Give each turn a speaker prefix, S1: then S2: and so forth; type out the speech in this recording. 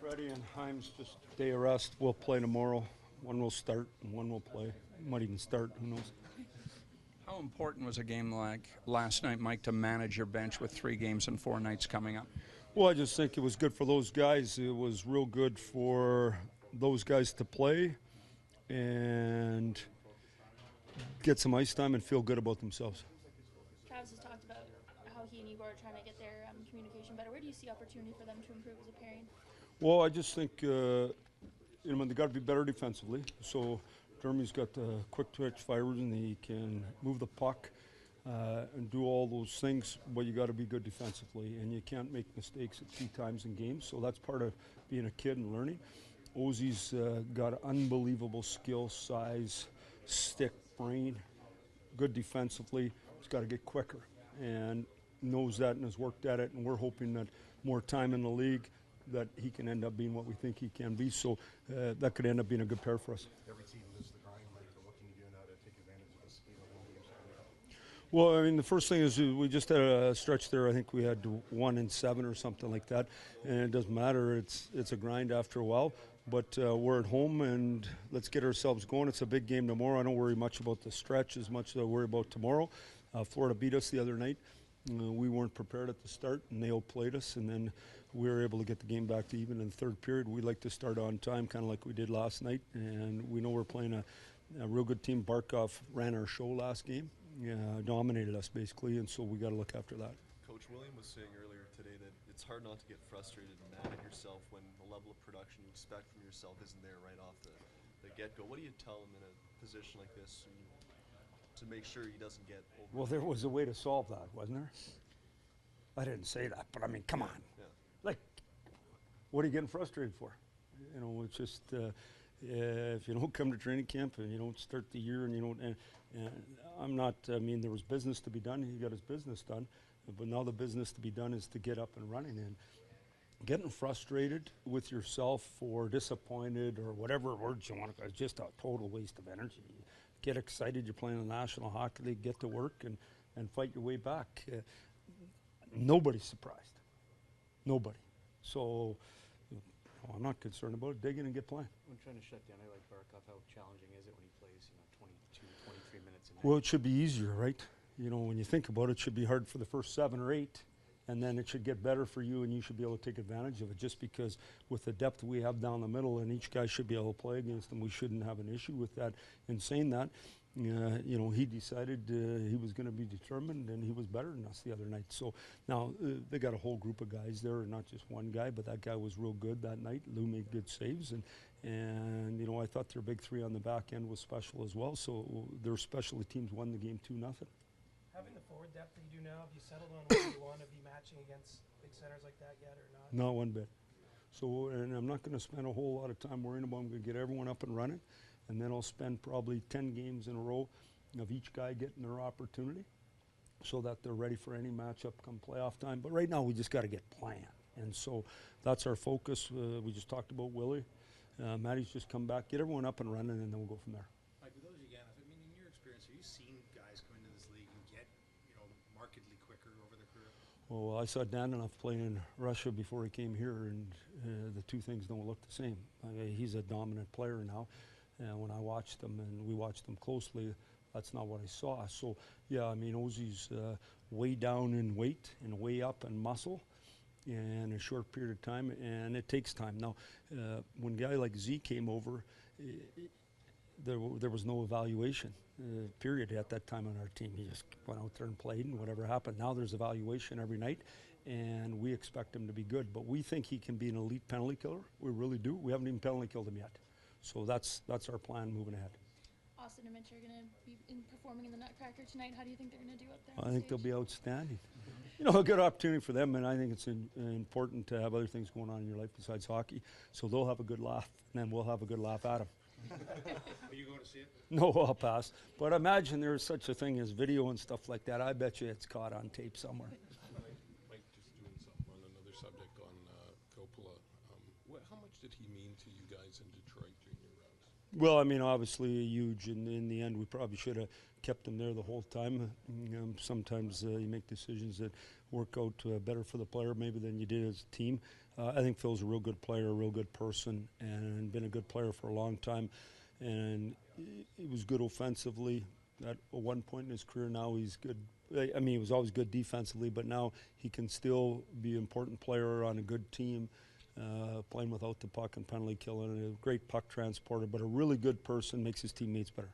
S1: Freddie and Himes just day of rest. We'll play tomorrow. One will start and one will play. Might even start, who knows.
S2: How important was a game like last night, Mike, to manage your bench with 3 games and 4 nights coming up?
S1: Well, I just think it was good for those guys. It was real good for those guys to play and get some ice time and feel good about themselves.
S3: Travis has talked about how he and Igor are trying to get their communication better. Where do you see opportunity for them to improve as a pairing?
S1: Well, I just think they got to be better defensively. So Jeremy's got the quick twitch fibers and he can move the puck and do all those things, but you got to be good defensively, and you can't make mistakes at 3 times in games. So that's part of being a kid and learning. Ozzy's got unbelievable skill, size, stick, brain, good defensively. He's got to get quicker and knows that and has worked at it, and we're hoping that more time in the league that he can end up being what we think he can be. So that could end up being a good pair for us.
S4: Every team lives the grind, Mike. What can you do now to take advantage of the speed of one games?
S1: Well, I mean, the first thing is we just had a stretch there. I think we had 1 and 7 or something like that, and it doesn't matter. It's a grind after a while, but we're at home, and let's get ourselves going. It's a big game tomorrow. I don't worry much about the stretch as much as I worry about tomorrow. Florida beat us the other night. We weren't prepared at the start, and they outplayed us, and then we were able to get the game back to even in the third period. We like to start on time, kind of like we did last night, and we know we're playing a real good team. Barkov ran our show last game, dominated us basically, and so we got to look after that.
S5: Coach William was saying earlier today that it's hard not to get frustrated and mad at yourself when the level of production you expect from yourself isn't there right off the get-go. What do you tell him in a position like this to make sure he doesn't get over?
S1: Well, there was a way to solve that, wasn't there? I didn't say that, but I mean, come on.
S5: Yeah.
S1: Like, what are you getting frustrated for? You know, it's just if you don't come to training camp and you don't start the year and you don't, and I'm not, I mean, there was business to be done. He got his business done, but now the business to be done is to get up and running. And getting frustrated with yourself or disappointed or whatever words you want to, it's just a total waste of energy. Get excited, you're playing the National Hockey League, get to work and fight your way back. Nobody's surprised. Nobody. So I'm not concerned about it. Dig in and get playing.
S6: When trying to shut down a guy like Barkov, how challenging is it when he plays, 22, 23 minutes a night?
S1: Well, it should be easier, right? You know, when you think about it, it should be hard for the first 7 or 8, and then it should get better for you, and you should be able to take advantage of it. Just because with the depth we have down the middle, and each guy should be able to play against them, we shouldn't have an issue with that. In saying that, you know, he decided he was going to be determined, and he was better than us the other night. So now they got a whole group of guys there, not just one guy, but that guy was real good that night. Lou made good saves, and you know, I thought their big 3 on the back end was special as well. So their specialty teams won the game 2-0.
S7: Having the forward depth that you do now, have you settled on what you want to be matching against big centers like that yet, or not?
S1: Not one bit. So, and I'm not going to spend a whole lot of time worrying about. I'm going to get everyone up and running, and then I'll spend probably 10 games in a row of each guy getting their opportunity, so that they're ready for any matchup come playoff time. But right now, we just got to get playing, and so that's our focus. We just talked about Willie. Matty's just come back. Get everyone up and running, and then we'll go from there.
S4: Mike, with those again, I mean, in your experience, have you seen guys come into this league and get, markedly quicker over their career?
S1: Well, I saw Danilov play in Russia before he came here, and the two things don't look the same. I mean, he's a dominant player now. When I watched him, and we watched him closely, that's not what I saw. So, yeah, I mean, Ozzy's way down in weight and way up in muscle in a short period of time, and it takes time. Now, when a guy like Z came over, there was no evaluation period at that time on our team. He just went out there and played, and whatever happened. Now there's evaluation every night, and we expect him to be good. But we think he can be an elite penalty killer. We really do. We haven't even penalty killed him yet. So that's our plan moving ahead.
S3: Austin and Mitch are going to be performing in the Nutcracker tonight. How do you think they're going to do up there?
S1: I think they'll be outstanding. You know, a good opportunity for them, and I think it's important to have other things going on in your life besides hockey. So they'll have a good laugh, and then we'll have a good laugh at them.
S4: Are you going to see it?
S1: No, I'll pass. But imagine there's such a thing as video and stuff like that. I bet you it's caught on tape somewhere.
S8: Mike, just doing something on another subject on Coppola. How much did he mean to you guys in Detroit during your rounds?
S1: Well, I mean, obviously huge. In the end, we probably should have kept him there the whole time. Sometimes you make decisions that work out better for the player maybe than you did as a team. I think Phil's a real good player, a real good person, and been a good player for a long time. And he was good offensively at one point in his career. Now he's good. I mean, he was always good defensively, but now he can still be an important player on a good team. Playing without the puck and penalty killing, a great puck transporter, but a really good person, makes his teammates better.